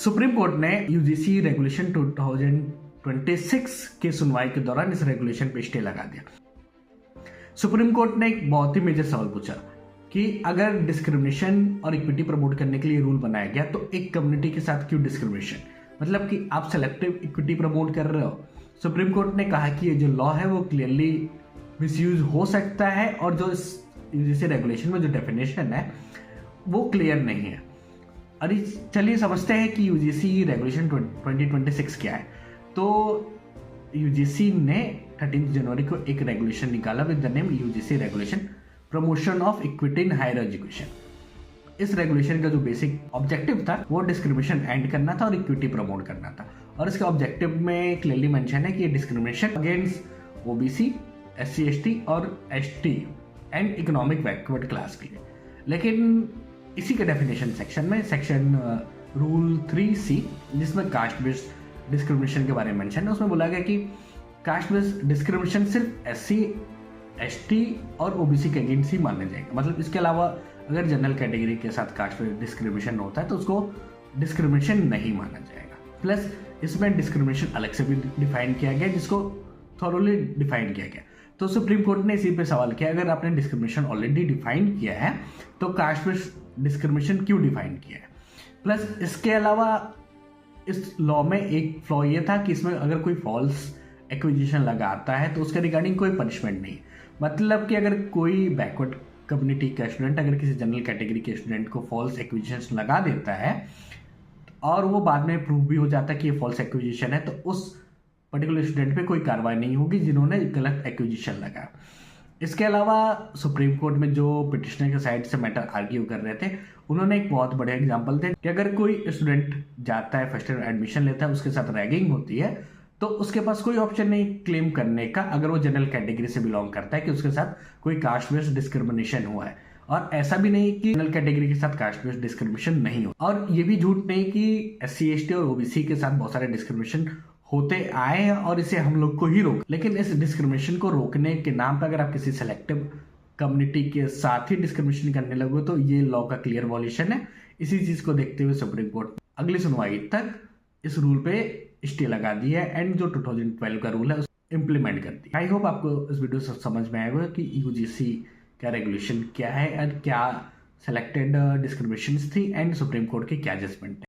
Supreme court ने UGC regulation 2026 के सुनवाई के दौरान इस रेगुलेशन पे स्टे लगा दिया। सुप्रीम कोर्ट ने एक बहुत ही मेजर सवाल पूछा कि अगर डिस्क्रिमिनेशन और इक्विटी प्रमोट करने के लिए रूल बनाया गया तो एक कम्युनिटी के साथ क्यों डिस्क्रिमिनेशन, मतलब कि आप सेलेक्टिव इक्विटी प्रमोट कर रहे हो। सुप्रीम कोर्ट ने कहा कि ये जो लॉ है वो क्लियरली मिसयूज हो सकता है और जो इस यूजीसी रेगुलेशन में जो डेफिनेशन है वो क्लियर नहीं है। अरे चलिए समझते हैं कि यूजीसी रेगुलेशन 2026 क्या है। तो यूजीसी ने 13 जनवरी को एक रेगुलेशन निकाला with the name UGC regulation promotion of equity in higher education. इस रेगुलेशन का जो बेसिक ऑब्जेक्टिव था वो डिस्क्रिमिनेशन एंड करना था और इक्विटी प्रमोट करना था। और इसके ऑब्जेक्टिव में क्लियरली मेंशन है कि ये discrimination against OBC, SC, ST और ST and economic backward class के लिए। लेकिन इसी के डेफिनेशन सेक्शन में सेक्शन रूल 3C जिसमें कास्ट बेस्ड डिस्क्रिमिनेशन के बारे में मेंशन है, उसमें बोला गया कि कास्ट बेस्ड डिस्क्रिमिनेशन सिर्फ एससी, एसटी और ओबीसी के अगेंस्ट ही माने जाएंगे। मतलब इसके अलावा अगर जनरल कैटेगरी के साथ कास्ट बेस्ड डिस्क्रिमिनेशन होता है तो उसको डिस्क्रिमिनेशन नहीं माना जाएगा। प्लस इसमें डिस्क्रिमिनेशन अलग से भी डिफाइन किया गया जिसको थॉरोली डिफाइन किया गया। तो सुप्रीम कोर्ट ने इसी पे सवाल किया, अगर आपने डिस्क्रिमिनेशन ऑलरेडी डिफाइन किया है तो कास्ट बेस्ड डिस्क्रिमिनेशन क्यों डिफाइन किया है। प्लस इसके अलावा इस लॉ में एक फ्लॉ ये था कि इसमें अगर कोई फॉल्स एक्विजिशन लगाता है तो उसके रिगार्डिंग कोई पनिशमेंट नहीं। मतलब कि अगर कोई बैकवर्ड कम्युनिटी का स्टूडेंट अगर किसी जनरल कैटेगरी के स्टूडेंट को फॉल्स एक्विजिशन लगा देता है और वो बाद में प्रूव भी हो जाता है कि ये फॉल्स एक्विजिशन है, तो उस पर्टिकुलर स्टूडेंट पे कोई कार्रवाई नहीं होगी जिन्होंने गलत एक्विजिशन लगा। इसके अलावा सुप्रीम कोर्ट में जो पिटिशनर के साइड से मैटर आर्ग्यू कर रहे थे उन्होंने एक बहुत बड़े एग्जांपल थे कि अगर कोई स्टूडेंट जाता है फर्स्ट ईयर एडमिशन लेता है, उसके साथ रैगिंग होती है तो उसके पास कोई ऑप्शन नहीं क्लेम करने का अगर वो जनरल कैटेगरी से बिलोंग करता है कि उसके साथ कोई कास्ट बेस्ड डिस्क्रिमिनेशन हुआ है। और ऐसा भी नहीं कि जनरल कैटेगरी के साथ कास्ट बेस्ड डिस्क्रिमिनेशन नहीं हो, और ये भी झूठ नहीं कि एससी, एसटी और ओबीसी के साथ बहुत सारे डिस्क्रिमिनेशन होते आए हैं और इसे हम लोग को ही रोक। लेकिन इस डिस्क्रिमिनेशन को रोकने के नाम पर अगर आप किसी सेलेक्टिव कम्युनिटी के साथ ही डिस्क्रिमिनेशन करने लगो तो ये लॉ का क्लियर वॉल्यूशन है। इसी चीज को देखते हुए सुप्रीम कोर्ट अगली सुनवाई तक इस रूल पे स्टे लगा दिया है एंड जो 2012 का रूल है उसे इम्प्लीमेंट कर दिया। आई होप आपको इस वीडियो से समझ में आएगा कि यूजीसी का रेगुलेशन क्या है और क्या सेलेक्टेड डिस्क्रिमिनेशन थी एंड सुप्रीम कोर्ट की क्या जजमेंट है।